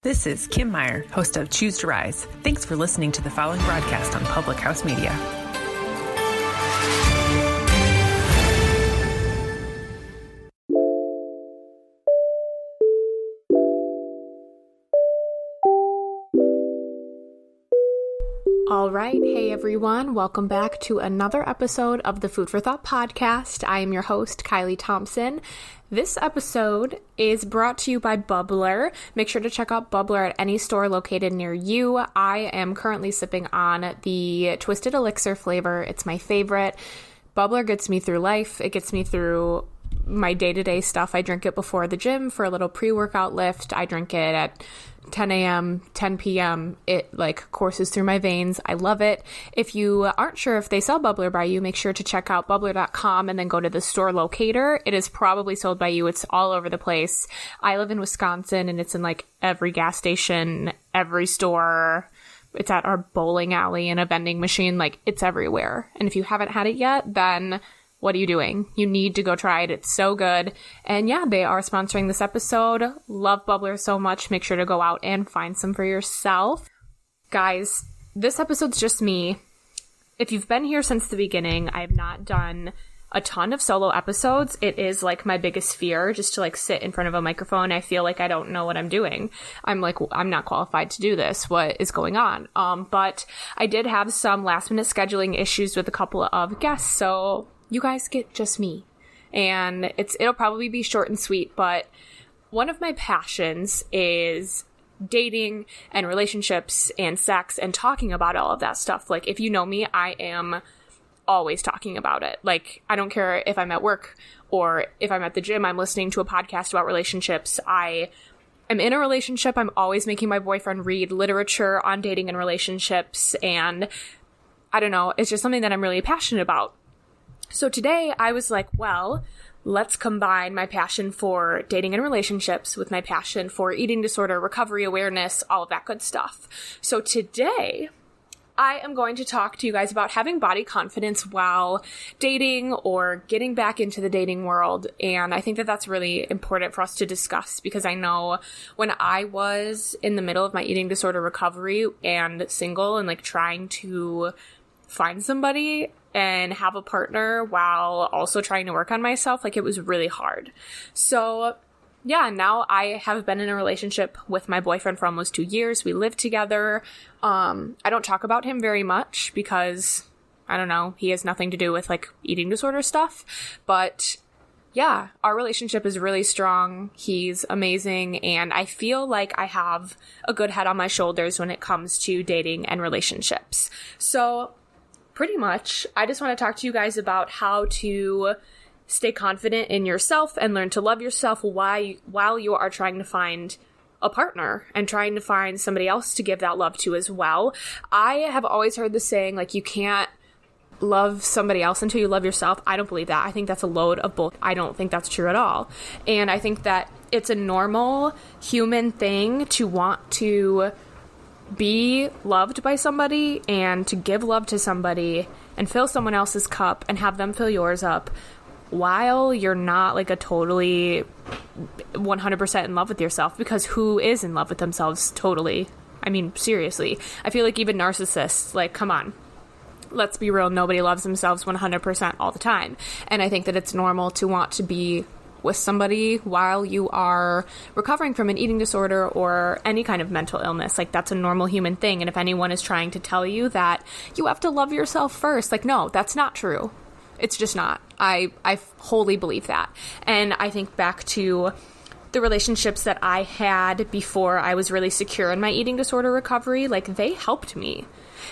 This is Kim Meyer, host of Choose to Rise. Thanks for listening to the following broadcast on Public House Media. All right. Hey, everyone. Welcome back to another episode of the Food for Thought podcast. I am your host, Kylie Thompson. This episode is brought to you by Bubbler. Make sure to check out Bubbler at any store located near you. I am currently sipping on the Twisted Elixir flavor. It's my favorite. Bubbler gets me through life. It gets me through my day-to-day stuff. I drink it before the gym for a little pre-workout lift. I drink it at 10 a.m., 10 p.m. It courses through my veins. I love it. If you aren't sure if they sell Bubbler by you, make sure to check out bubbler.com and then go to the store locator. It is probably sold by you. It's all over the place. I live in Wisconsin and it's in every gas station, every store. It's at our bowling alley and a vending machine. It's everywhere. And if you haven't had it yet, then what are you doing? You need to go try it. It's so good. And yeah, they are sponsoring this episode. Love Bubbler so much. Make sure to go out and find some for yourself. Guys, this episode's just me. If you've been here since the beginning, I have not done a ton of solo episodes. It is my biggest fear just to sit in front of a microphone. I feel like I don't know what I'm doing. I'm not qualified to do this. What is going on? But I did have some last minute scheduling issues with a couple of guests. So you guys get just me, and it'll probably be short and sweet, but one of my passions is dating and relationships and sex and talking about all of that stuff. If you know me, I am always talking about it. I don't care if I'm at work or if I'm at the gym, I'm listening to a podcast about relationships. I am in a relationship. I'm always making my boyfriend read literature on dating and relationships, and I don't know, it's just something that I'm really passionate about. So today I was let's combine my passion for dating and relationships with my passion for eating disorder, recovery awareness, all of that good stuff. So today I am going to talk to you guys about having body confidence while dating or getting back into the dating world. And I think that that's really important for us to discuss, because I know when I was in the middle of my eating disorder recovery and single and trying to find somebody and have a partner while also trying to work on myself, it was really hard. So yeah, now I have been in a relationship with my boyfriend for almost 2 years. We live together. I don't talk about him very much because, I don't know, he has nothing to do with eating disorder stuff. But yeah, our relationship is really strong. He's amazing. And I feel like I have a good head on my shoulders when it comes to dating and relationships. So pretty much, I just want to talk to you guys about how to stay confident in yourself and learn to love yourself while you are trying to find a partner and trying to find somebody else to give that love to as well. I have always heard the saying, you can't love somebody else until you love yourself. I don't believe that. I think that's a load of bull. I don't think that's true at all. And I think that it's a normal human thing to want to be loved by somebody and to give love to somebody and fill someone else's cup and have them fill yours up while you're not a totally 100% in love with yourself, because who is in love with themselves totally? I mean, seriously. I feel even narcissists, come on. Let's be real. Nobody loves themselves 100% all the time. And I think that it's normal to want to be with somebody while you are recovering from an eating disorder or any kind of mental illness. That's a normal human thing. And if anyone is trying to tell you that you have to love yourself first, no, that's not true. It's just not. I wholly believe that. And I think back to the relationships that I had before I was really secure in my eating disorder recovery. They helped me.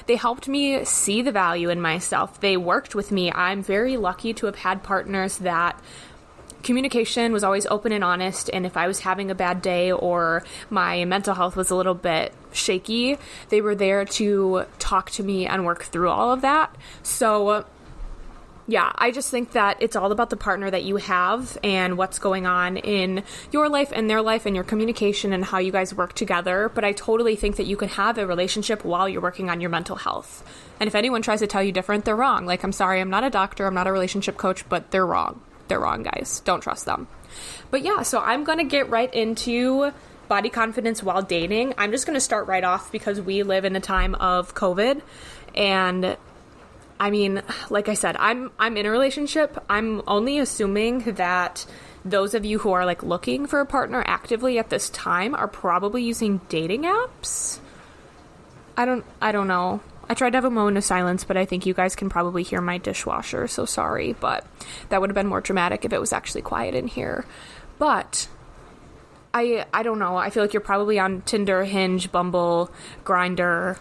They helped me see the value in myself. They worked with me. I'm very lucky to have had partners that communication was always open and honest, and if I was having a bad day or my mental health was a little bit shaky, they were there to talk to me and work through all of that. So yeah, I just think that it's all about the partner that you have and what's going on in your life and their life and your communication and how you guys work together. But I totally think that you can have a relationship while you're working on your mental health. And if anyone tries to tell you different, they're wrong. I'm sorry, I'm not a doctor, I'm not a relationship coach, but they're wrong. They're wrong, guys. Don't trust them. But yeah, so I'm going to get right into body confidence while dating, I'm just going to start right off because we live in a time of COVID. And I mean, like I said, I'm in a relationship. I'm only assuming that those of you who are like looking for a partner actively at this time are probably using dating apps. I don't know. I tried to have a moment of silence, but I think you guys can probably hear my dishwasher, so sorry, but that would have been more dramatic if it was actually quiet in here. But I don't know. I feel like you're probably on Tinder, Hinge, Bumble, Grindr.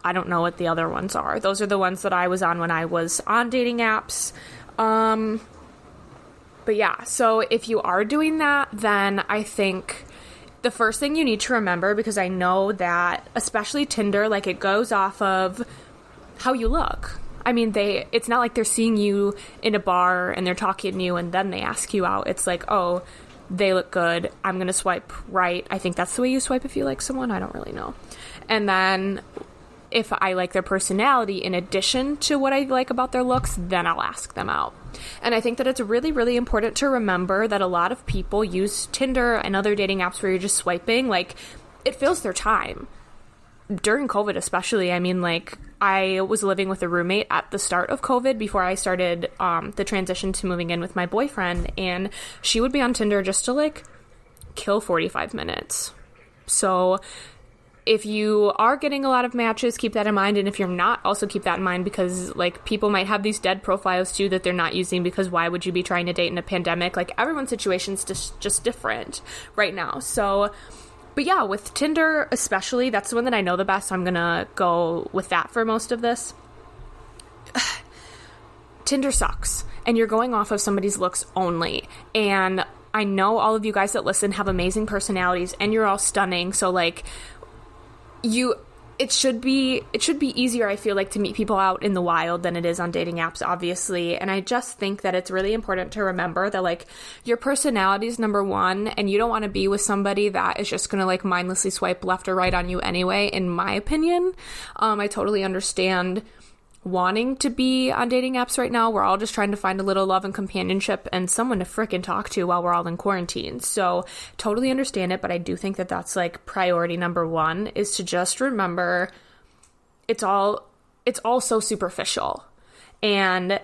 I don't know what the other ones are. Those are the ones that I was on when I was on dating apps. But yeah, so if you are doing that, then I think the first thing you need to remember, because I know that especially Tinder, like it goes off of how you look. I mean, it's not like they're seeing you in a bar and they're talking to you and then they ask you out. It's like, oh, they look good, I'm going to swipe right. I think that's the way you swipe if you like someone. I don't really know. And then if I like their personality in addition to what I like about their looks, then I'll ask them out. And I think that it's really, really important to remember that a lot of people use Tinder and other dating apps where you're just swiping. Like, it fills their time. During COVID especially, I mean, like, I was living with a roommate at the start of COVID before I started the transition to moving in with my boyfriend, and she would be on Tinder just to, like, kill 45 minutes. So if you are getting a lot of matches, keep that in mind. And if you're not, also keep that in mind, because like people might have these dead profiles too that they're not using, because why would you be trying to date in a pandemic? Like, everyone's situation's just different right now. So, but yeah, with Tinder especially, that's the one that I know the best. So I'm gonna go with that for most of this. Tinder sucks, and you're going off of somebody's looks only. And I know all of you guys that listen have amazing personalities and you're all stunning. So like, it should be easier, I feel like, to meet people out in the wild than it is on dating apps, obviously. And I just think that it's really important to remember that, like, your personality is number one, and you don't want to be with somebody that is just going to, like, mindlessly swipe left or right on you anyway, in my opinion. I totally understand wanting to be on dating apps right now. We're all just trying to find a little love and companionship and someone to frickin' talk to while we're all in quarantine. So totally understand it, but I do think that that's like priority number one, is to just remember it's all so superficial. And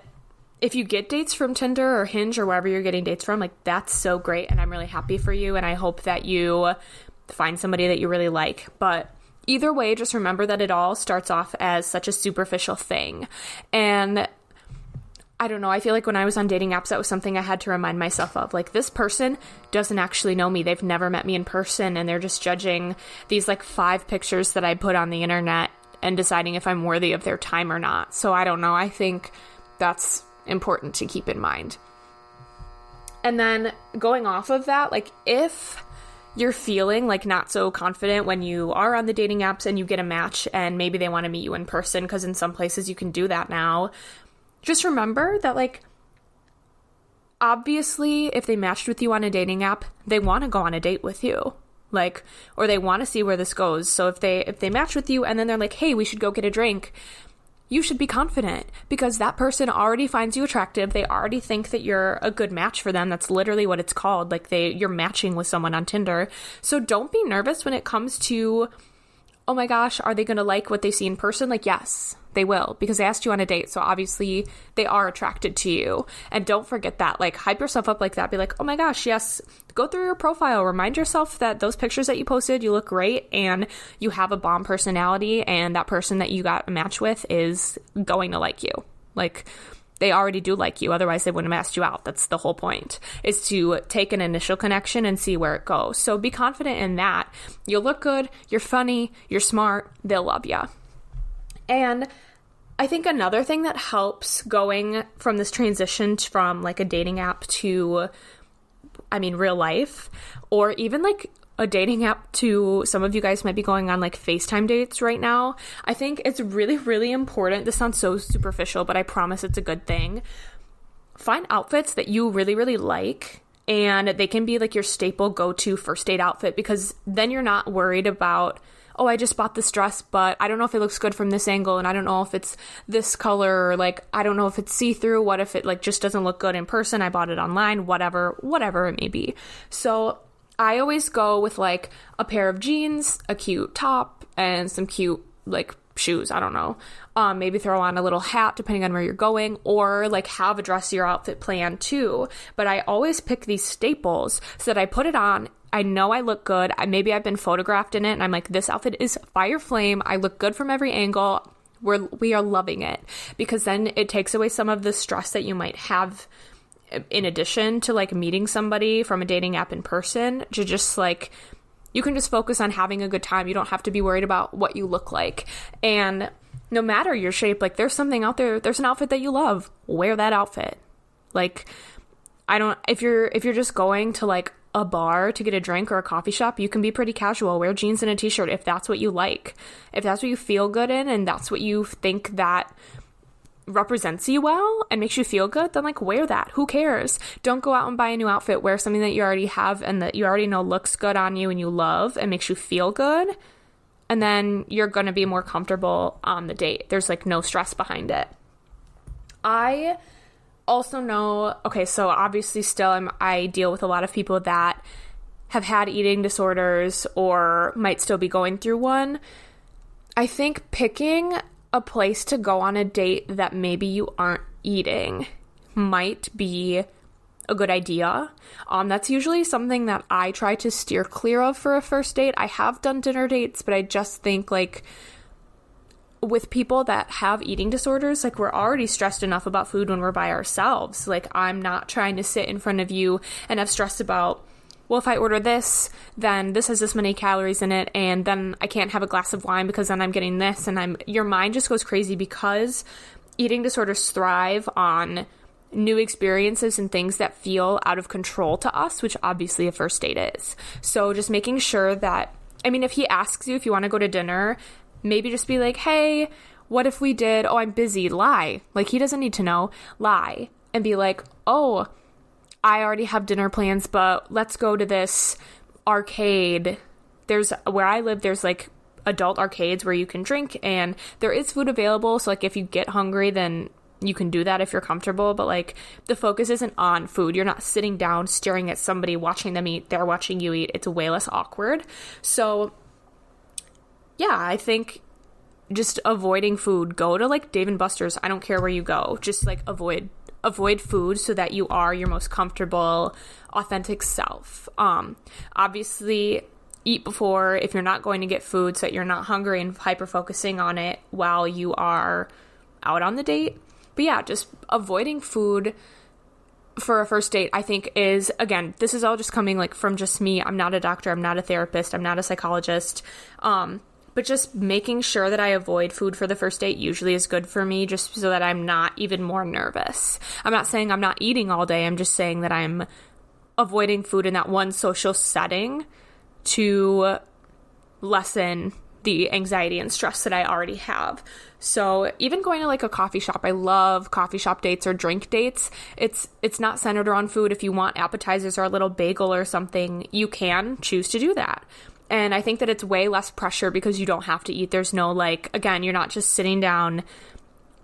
if you get dates from Tinder or Hinge or wherever you're getting dates from, like, that's so great, and I'm really happy for you, and I hope that you find somebody that you really like. But either way, just remember that it all starts off as such a superficial thing. And I don't know, I feel like when I was on dating apps, that was something I had to remind myself of. Like, this person doesn't actually know me. They've never met me in person, and they're just judging these, like, 5 pictures that I put on the internet and deciding if I'm worthy of their time or not. So I don't know. I think that's important to keep in mind. And then going off of that, like, if you're feeling like not so confident when you are on the dating apps and you get a match and maybe they want to meet you in person, because in some places you can do that now, just remember that, like, obviously if they matched with you on a dating app, they want to go on a date with you, like, or they want to see where this goes. So if they match with you and then they're like, hey, we should go get a drink, you should be confident, because that person already finds you attractive. They already think that you're a good match for them. That's literally what it's called. Like, you're matching with someone on Tinder. So don't be nervous when it comes to, oh my gosh, are they going to like what they see in person? Like, yes, they will, because they asked you on a date. So obviously they are attracted to you. And don't forget that. Like, hype yourself up like that. Be like, oh my gosh, yes. Go through your profile. Remind yourself that those pictures that you posted, you look great and you have a bomb personality, and that person that you got a match with is going to like you. Like, they already do like you. Otherwise, they wouldn't have asked you out. That's the whole point, is to take an initial connection and see where it goes. So be confident in that. You'll look good. You're funny. You're smart. They'll love you. And I think another thing that helps going from this transition from like a dating app to, I mean, real life, or even like a dating app to, some of you guys might be going on like FaceTime dates right now. I think it's really, really important. This sounds so superficial, but I promise it's a good thing. Find outfits that you really, really like, and they can be like your staple go-to first date outfit, because then you're not worried about, oh, I just bought this dress, but I don't know if it looks good from this angle, and I don't know if it's this color, or like, I don't know if it's see-through. What if it like just doesn't look good in person? I bought it online, whatever it may be. So I always go with like a pair of jeans, a cute top, and some cute like shoes. I don't know. Maybe throw on a little hat depending on where you're going, or like have a dressier outfit plan too. But I always pick these staples so that I put it on. I know I look good. Maybe I've been photographed in it and I'm like, this outfit is fire flame. I look good from every angle. We are loving it, because then it takes away some of the stress that you might have in addition to like meeting somebody from a dating app in person, to just like, you can just focus on having a good time. You don't have to be worried about what you look like. And no matter your shape, like there's something out there, there's an outfit that you love, wear that outfit. Like, if you're just going to like a bar to get a drink or a coffee shop, you can be pretty casual, wear jeans and a t-shirt if that's what you like. If that's what you feel good in and that's what you think that represents you well and makes you feel good, then like wear that. Who cares? Don't go out and buy a new outfit. Wear something that you already have and that you already know looks good on you and you love and makes you feel good. And then you're going to be more comfortable on the date. There's like no stress behind it. I also know, okay, so obviously still I deal with a lot of people that have had eating disorders or might still be going through one. I think picking a place to go on a date that maybe you aren't eating might be a good idea. That's usually something that I try to steer clear of for a first date. I have done dinner dates, but I just think like with people that have eating disorders, like we're already stressed enough about food when we're by ourselves. Like I'm not trying to sit in front of you and have stress about, well, if I order this, then this has this many calories in it, and then I can't have a glass of wine because then I'm getting this, and your mind just goes crazy, because eating disorders thrive on new experiences and things that feel out of control to us, which obviously a first date is. So just making sure that, I mean, if he asks you if you want to go to dinner, maybe just be like, hey, what if we did, oh, I'm busy, lie. Like he doesn't need to know, lie. And be like, oh, I already have dinner plans, but let's go to this arcade. Where I live, there's like adult arcades where you can drink and there is food available. So like if you get hungry, then you can do that if you're comfortable. But like the focus isn't on food. You're not sitting down staring at somebody, watching them eat. They're watching you eat. It's way less awkward. So yeah, I think just avoiding food. Go to like Dave & Buster's. I don't care where you go. Just like avoid food so that you are your most comfortable, authentic self. Obviously, eat before if you're not going to get food so that you're not hungry and hyper-focusing on it while you are out on the date. But yeah, just avoiding food for a first date, I think is, again, this is all just coming like from just me. I'm not a doctor. I'm not a therapist. I'm not a psychologist. But just making sure that I avoid food for the first date usually is good for me, just so that I'm not even more nervous. I'm not saying I'm not eating all day. I'm just saying that I'm avoiding food in that one social setting to lessen the anxiety and stress that I already have. So even going to like a coffee shop, I love coffee shop dates or drink dates. It's not centered around food. If you want appetizers or a little bagel or something, you can choose to do that. And I think that it's way less pressure because you don't have to eat. There's no like, again, you're not just sitting down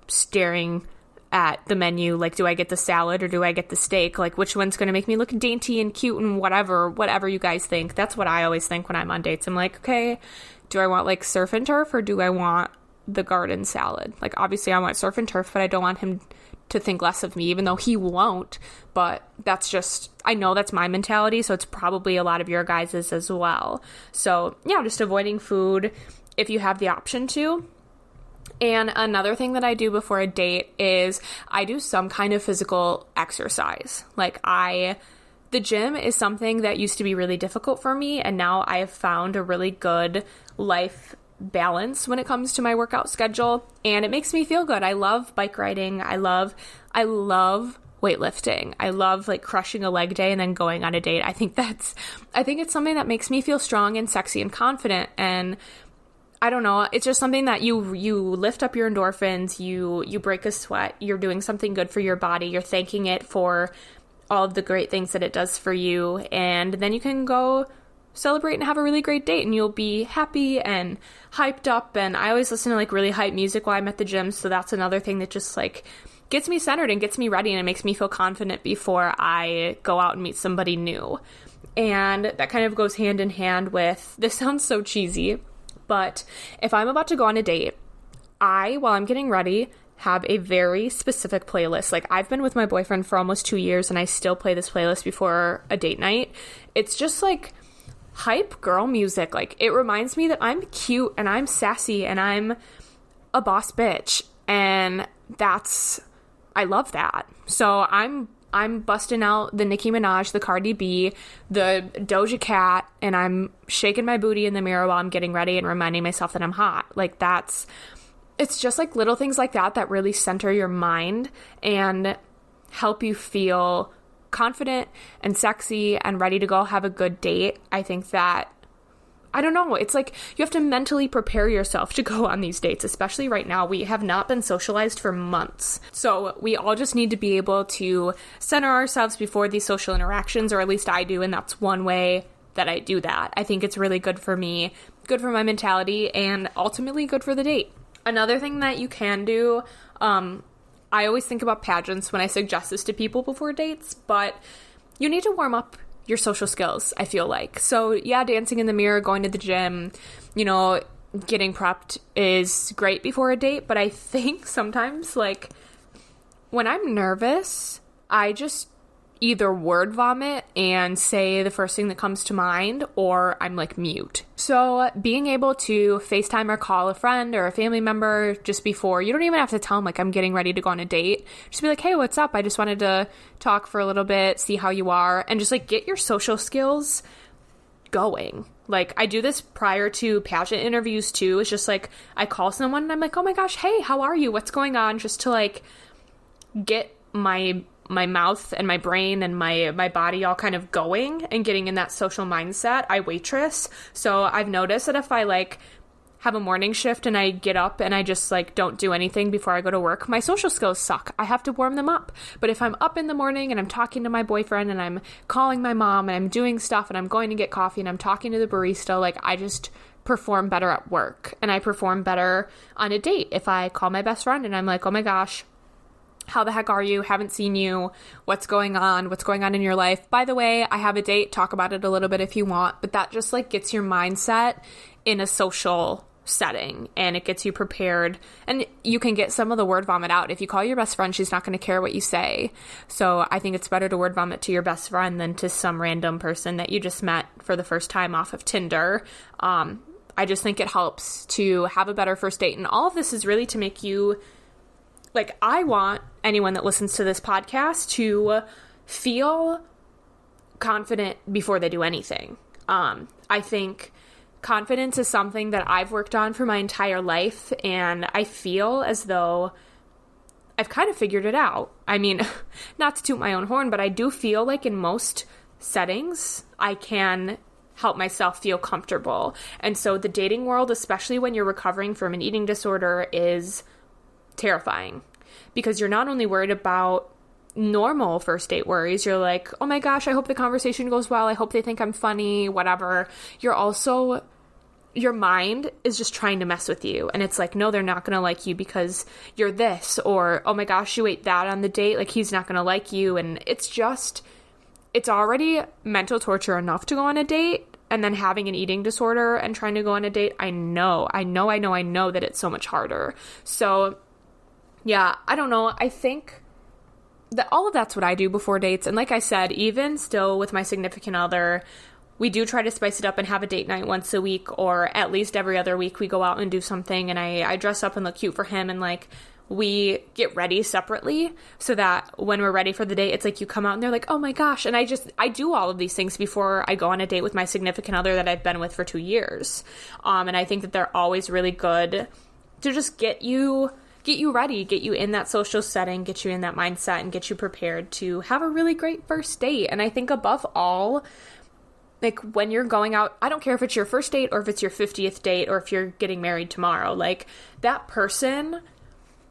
staring at the menu like, do I get the salad or do I get the steak? Like, which one's going to make me look dainty and cute and whatever you guys think. That's what I always think when I'm on dates. I'm like, okay, do I want like surf and turf or do I want the garden salad? Like, obviously I want surf and turf, but I don't want him to think less of me, even though he won't. But that's just, I know that's my mentality, so it's probably a lot of your guys's as well. So yeah, just avoiding food if you have the option to. And another thing that I do before a date is I do some kind of physical exercise. Like the gym is something that used to be really difficult for me, and now I have found a really good life balance when it comes to my workout schedule, and it makes me feel good. I love bike riding. I love weightlifting. I love like crushing a leg day and then going on a date. I think it's something that makes me feel strong and sexy and confident, and I don't know, it's just something that you lift up your endorphins, you break a sweat, you're doing something good for your body, you're thanking it for all of the great things that it does for you, and then you can go celebrate and have a really great date, and you'll be happy and hyped up. And I always listen to like really hype music while I'm at the gym, so that's another thing that just like gets me centered and gets me ready, and it makes me feel confident before I go out and meet somebody new. And that kind of goes hand in hand with, this sounds so cheesy, but if I'm about to go on a date, while I'm getting ready, have a very specific playlist. Like, I've been with my boyfriend for almost 2 years and I still play this playlist before a date night. It's just like hype girl music. Like, it reminds me that I'm cute and I'm sassy and I'm a boss bitch. And I love that. So I'm busting out the Nicki Minaj, the Cardi B, the Doja Cat, and I'm shaking my booty in the mirror while I'm getting ready and reminding myself that I'm hot. Like, it's just like little things like that really center your mind and help you feel confident and sexy and ready to go have a good date. I think that, I don't know, it's like you have to mentally prepare yourself to go on these dates, especially right now. We have not been socialized for months. So we all just need to be able to center ourselves before these social interactions, or at least I do, and that's one way that I do that. I think it's really good for me, good for my mentality, and ultimately good for the date. Another thing that you can do, I always think about pageants when I suggest this to people before dates, but you need to warm up your social skills, I feel like. So yeah, dancing in the mirror, going to the gym, getting prepped is great before a date, but I think sometimes, like, when I'm nervous, I just either word vomit and say the first thing that comes to mind, or I'm like mute. So being able to FaceTime or call a friend or a family member just before, you don't even have to tell them like I'm getting ready to go on a date. Just be like, hey, what's up? I just wanted to talk for a little bit, see how you are, and just like get your social skills going. Like, I do this prior to pageant interviews too. It's just like I call someone and I'm like, oh my gosh, hey, how are you? What's going on? Just to like get my mouth and my brain and my body all kind of going and getting in that social mindset. I waitress. So I've noticed that if I like have a morning shift and I get up and I just like don't do anything before I go to work, my social skills suck. I have to warm them up. But if I'm up in the morning and I'm talking to my boyfriend and I'm calling my mom and I'm doing stuff and I'm going to get coffee and I'm talking to the barista, like, I just perform better at work and I perform better on a date. If I call my best friend and I'm like, oh my gosh, how the heck are you? Haven't seen you. What's going on? What's going on in your life? By the way, I have a date. Talk about it a little bit if you want. But that just like gets your mindset in a social setting and it gets you prepared. And you can get some of the word vomit out. If you call your best friend, she's not going to care what you say. So I think it's better to word vomit to your best friend than to some random person that you just met for the first time off of Tinder. I just think it helps to have a better first date. And all of this is really to make you, like, I want anyone that listens to this podcast to feel confident before they do anything. I think confidence is something that I've worked on for my entire life, and I feel as though I've kind of figured it out. I mean, not to toot my own horn, but I do feel like in most settings, I can help myself feel comfortable. And so the dating world, especially when you're recovering from an eating disorder, is terrifying because you're not only worried about normal first date worries. You're like, oh my gosh, I hope the conversation goes well. I hope they think I'm funny, whatever. You're also, your mind is just trying to mess with you. And it's like, no, they're not going to like you because you're this, or, oh my gosh, you ate that on the date. Like, he's not going to like you. And it's just, it's already mental torture enough to go on a date. And then having an eating disorder and trying to go on a date, I know that it's so much harder. So yeah, I don't know. I think that all of that's what I do before dates. And like I said, even still with my significant other, we do try to spice it up and have a date night once a week, or at least every other week we go out and do something. And I dress up and look cute for him, and like we get ready separately so that when we're ready for the date, it's like you come out and they're like, oh my gosh. And I do all of these things before I go on a date with my significant other that I've been with for 2 years. And I think that they're always really good to just get you ready, get you in that social setting, get you in that mindset, and get you prepared to have a really great first date. And I think above all, like when you're going out, I don't care if it's your first date or if it's your 50th date or if you're getting married tomorrow, like that person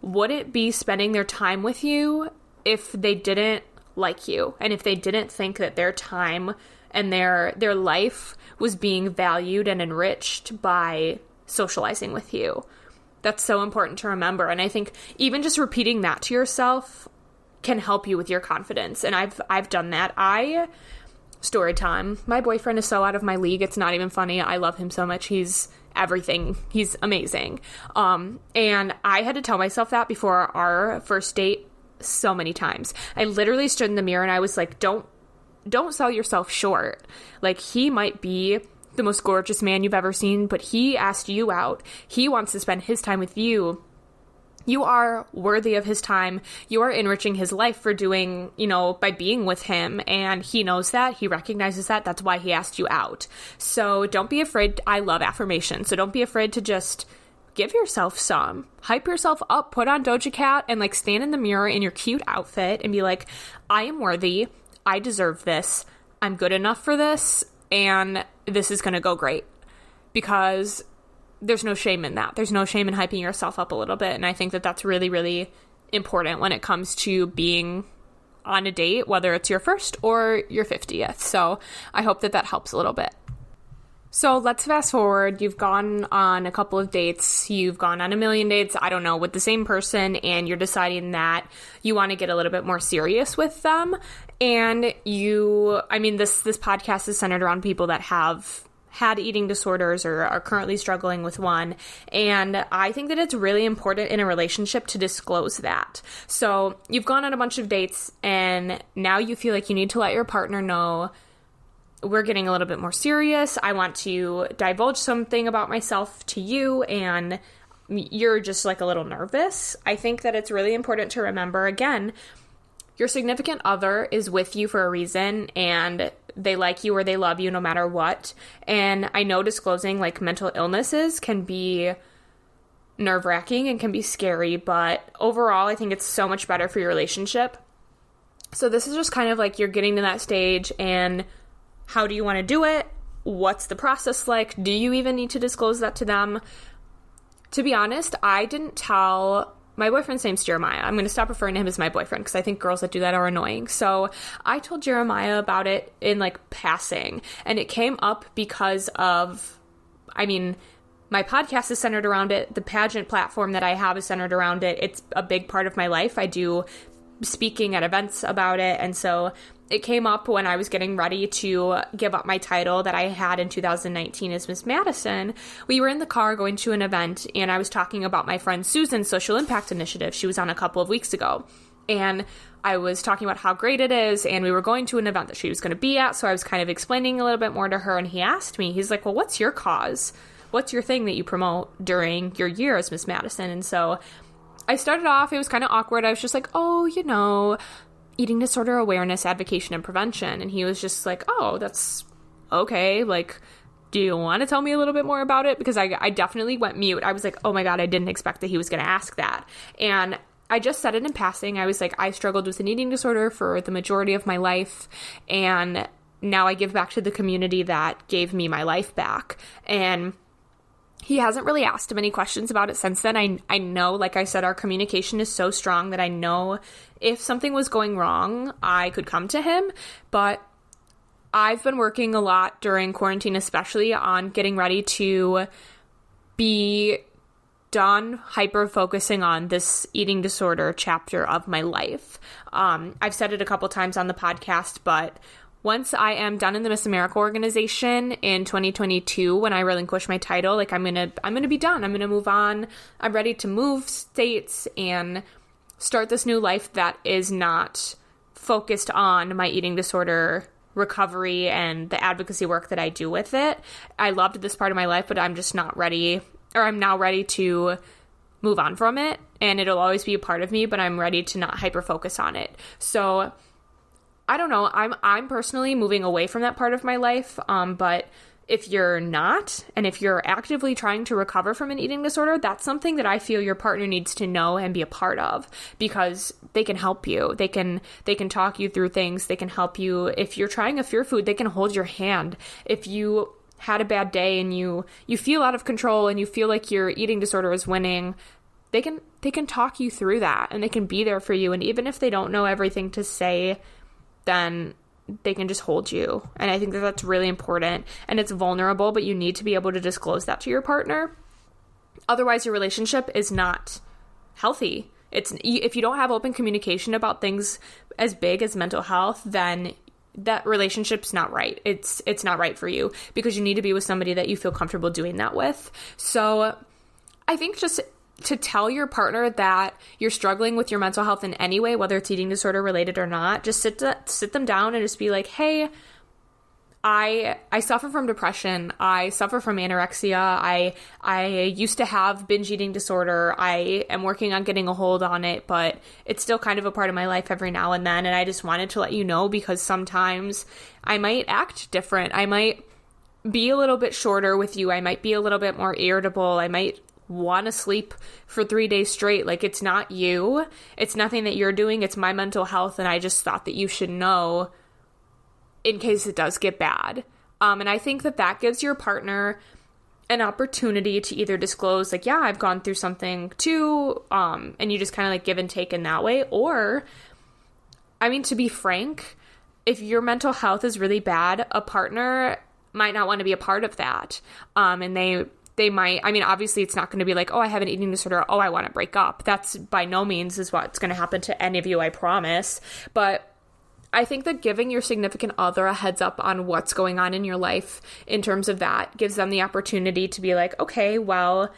wouldn't be spending their time with you if they didn't like you, and if they didn't think that their time and their life was being valued and enriched by socializing with you. That's so important to remember. And I think even just repeating that to yourself can help you with your confidence. And I've done that. I story time. My boyfriend is so out of my league. It's not even funny. I love him so much. He's everything. He's amazing. And I had to tell myself that before our first date so many times. I literally stood in the mirror and I was like, don't sell yourself short. Like, he might be the most gorgeous man you've ever seen, but he asked you out. He wants to spend his time with you. You are worthy of his time. You are enriching his life for doing, by being with him. And he knows that. He recognizes that. That's why he asked you out. So don't be afraid. I love affirmation. So don't be afraid to just give yourself some. Hype yourself up. Put on Doja Cat and stand in the mirror in your cute outfit and be like, I am worthy. I deserve this. I'm good enough for this. And this is going to go great. Because there's no shame in that. There's no shame in hyping yourself up a little bit. And I think that that's really, really important when it comes to being on a date, whether it's your first or your 50th. So I hope that helps a little bit. So let's fast forward. You've gone on a couple of dates. You've gone on a million dates, I don't know, with the same person, and you're deciding that you want to get a little bit more serious with them. And this podcast is centered around people that have had eating disorders or are currently struggling with one. And I think that it's really important in a relationship to disclose that. So you've gone on a bunch of dates and now you feel like you need to let your partner know, we're getting a little bit more serious. I want to divulge something about myself to you, and you're just a little nervous. I think that it's really important to remember, again, your significant other is with you for a reason, and they like you or they love you no matter what. And I know disclosing mental illnesses can be nerve-wracking and can be scary, but overall I think it's so much better for your relationship. So this is just kind of you're getting to that stage, and how do you want to do it? What's the process like? Do you even need to disclose that to them? To be honest, I didn't tell. My boyfriend's name's Jeremiah. I'm going to stop referring to him as my boyfriend because I think girls that do that are annoying. So I told Jeremiah about it in passing, and it came up because of, my podcast is centered around it. The pageant platform that I have is centered around it. It's a big part of my life. I do speaking at events about it, and so it came up when I was getting ready to give up my title that I had in 2019 as Miss Madison. We were in the car going to an event, and I was talking about my friend Susan's social impact initiative. She was on a couple of weeks ago, and I was talking about how great it is, and we were going to an event that she was going to be at, so I was kind of explaining a little bit more to her, and he asked me, he's like, well, what's your cause? What's your thing that you promote during your year as Miss Madison? And so I started off, it was kind of awkward. I was just like, eating disorder awareness, advocacy, and prevention. And he was just like, oh, that's okay. Do you want to tell me a little bit more about it? Because I definitely went mute. I was like, oh my God, I didn't expect that he was going to ask that. And I just said it in passing. I was like, I struggled with an eating disorder for the majority of my life. And now I give back to the community that gave me my life back. And he hasn't really asked many questions about it since then. I know, like I said, our communication is so strong that I know if something was going wrong, I could come to him. But I've been working a lot during quarantine, especially on getting ready to be done hyper-focusing on this eating disorder chapter of my life. I've said it a couple times on the podcast, but once I am done in the Miss America organization in 2022, when I relinquish my title, I'm gonna be done. I'm gonna move on. I'm ready to move states and start this new life that is not focused on my eating disorder recovery and the advocacy work that I do with it. I loved this part of my life, but I'm just not ready, or I'm now ready to move on from it, and it'll always be a part of me, but I'm ready to not hyper focus on it. So I don't know. I'm personally moving away from that part of my life. But if you're not, and if you're actively trying to recover from an eating disorder, that's something that I feel your partner needs to know and be a part of, because they can help you. They can talk you through things. They can help you. If you're trying a fear food, they can hold your hand. If you had a bad day and you feel out of control and you feel like your eating disorder is winning, they can talk you through that, and they can be there for you. And even if they don't know everything to say, then they can just hold you. And I think that that's really important, and it's vulnerable, but you need to be able to disclose that to your partner. Otherwise, your relationship is not healthy. If you don't have open communication about things as big as mental health, then that relationship's not right. It's not right for you, because you need to be with somebody that you feel comfortable doing that with. So I think just to tell your partner that you're struggling with your mental health in any way, whether it's eating disorder related or not, just sit them down and just be like, hey, I suffer from depression. I suffer from anorexia. I used to have binge eating disorder. I am working on getting a hold on it, but it's still kind of a part of my life every now and then. And I just wanted to let you know, because sometimes I might act different. I might be a little bit shorter with you. I might be a little bit more irritable. I might want to sleep for 3 days straight. Like, it's not you. It's nothing that you're doing. It's my mental health. And I just thought that you should know in case it does get bad. And I think that gives your partner an opportunity to either disclose, like, yeah, I've gone through something too, and you just kind of like give and take in that way. Or, I mean, to be frank, if your mental health is really bad, a partner might not want to be a part of that. And they might, I mean, obviously it's not going to be like, oh, I have an eating disorder, oh, I want to break up. That's by no means is what's going to happen to any of you, I promise. But I think that giving your significant other a heads up on what's going on in your life in terms of that gives them the opportunity to be like, okay, well,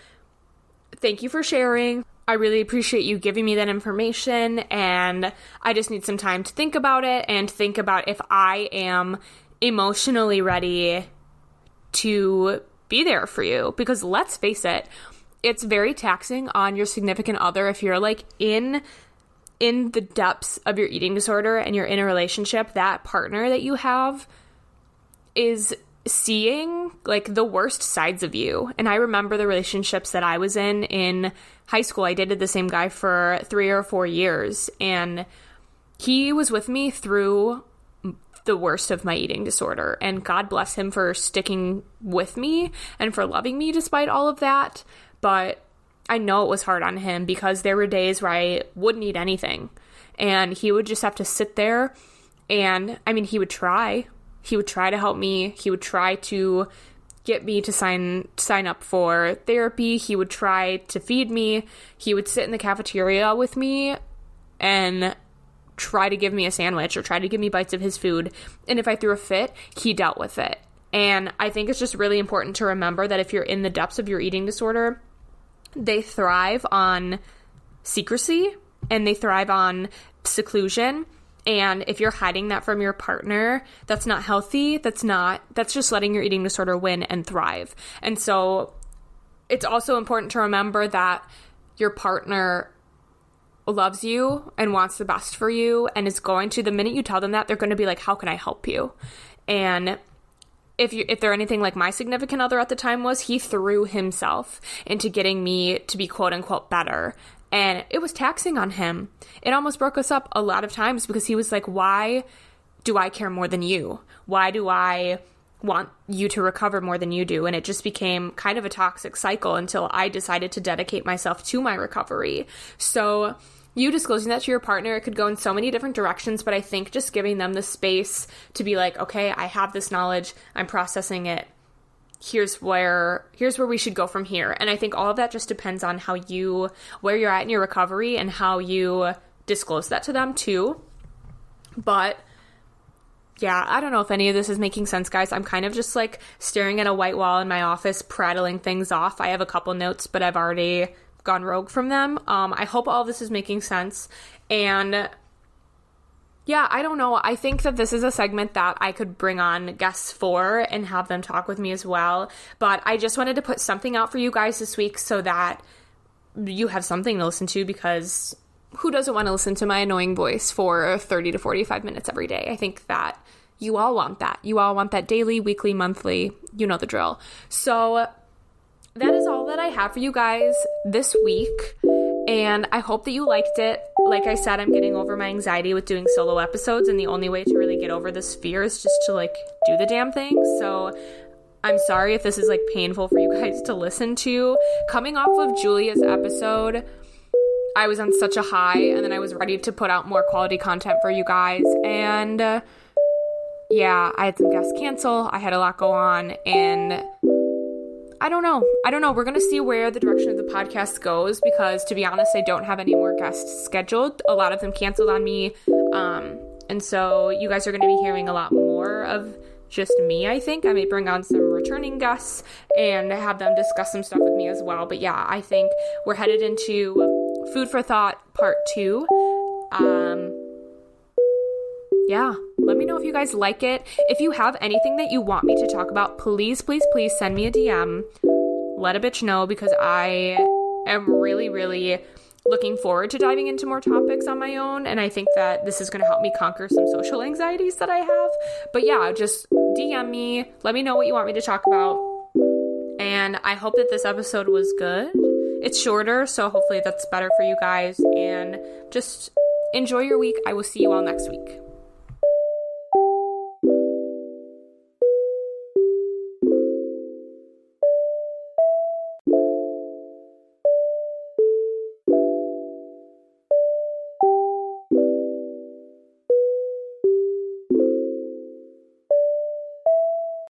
thank you for sharing. I really appreciate you giving me that information, and I just need some time to think about it and think about if I am emotionally ready to be there for you. Because let's face it, it's very taxing on your significant other if you're like in the depths of your eating disorder and you're in a relationship. That partner that you have is seeing like the worst sides of you. And I remember the relationships that I was in high school. I dated the same guy for 3 or 4 years, and he was with me through the worst of my eating disorder. And God bless him for sticking with me and for loving me despite all of that. But I know it was hard on him, because there were days where I wouldn't eat anything, and he would just have to sit there. And I mean, he would try to help me. He would try to get me to sign up for therapy. He would try to feed me. He would sit in the cafeteria with me and try to give me a sandwich or try to give me bites of his food. And if I threw a fit, he dealt with it. And I think it's just really important to remember that if you're in the depths of your eating disorder, they thrive on secrecy and they thrive on seclusion. And if you're hiding that from your partner, that's not healthy. That's just letting your eating disorder win and thrive. And so it's also important to remember that your partner loves you and wants the best for you, and is going to, the minute you tell them that, they're going to be like, how can I help you? And if they're anything like my significant other at the time was, he threw himself into getting me to be quote unquote better. And it was taxing on him. It almost broke us up a lot of times, because he was like, why do I care more than you? Why do I want you to recover more than you do? And it just became kind of a toxic cycle until I decided to dedicate myself to my recovery. So you disclosing that to your partner, it could go in so many different directions, but I think just giving them the space to be like, okay, I have this knowledge, I'm processing it, here's where we should go from here. And I think all of that just depends on where you're at in your recovery and how you disclose that to them too. But yeah, I don't know if any of this is making sense, guys. I'm kind of just like staring at a white wall in my office, prattling things off. I have a couple notes, but I've already gone rogue from them. I hope all this is making sense. And yeah, I don't know. I think that this is a segment that I could bring on guests for and have them talk with me as well. But I just wanted to put something out for you guys this week so that you have something to listen to, because who doesn't want to listen to my annoying voice for 30 to 45 minutes every day? I think that you all want that. You all want that daily, weekly, monthly. You know the drill. So that is all that I have for you guys this week, and I hope that you liked it. Like I said, I'm getting over my anxiety with doing solo episodes, and the only way to really get over this fear is just to like do the damn thing. So I'm sorry if this is like painful for you guys to listen to. Coming off of Julia's episode, I was on such a high, and then I was ready to put out more quality content for you guys, and yeah, I had some guests cancel. I had a lot go on, and I don't know. We're going to see where the direction of the podcast goes, because to be honest, I don't have any more guests scheduled. A lot of them canceled on me And so you guys are going to be hearing a lot more of just me, I think. I may bring on some returning guests and have them discuss some stuff with me as well. But yeah, I think we're headed into Food for Thought Part 2. Yeah, let me know if you guys like it. If you have anything that you want me to talk about, please, please, please send me a DM. Let a bitch know, because I am really, really looking forward to diving into more topics on my own. And I think that this is going to help me conquer some social anxieties that I have. But yeah, just DM me. Let me know what you want me to talk about. And I hope that this episode was good. It's shorter, so hopefully that's better for you guys. And just enjoy your week. I will see you all next week.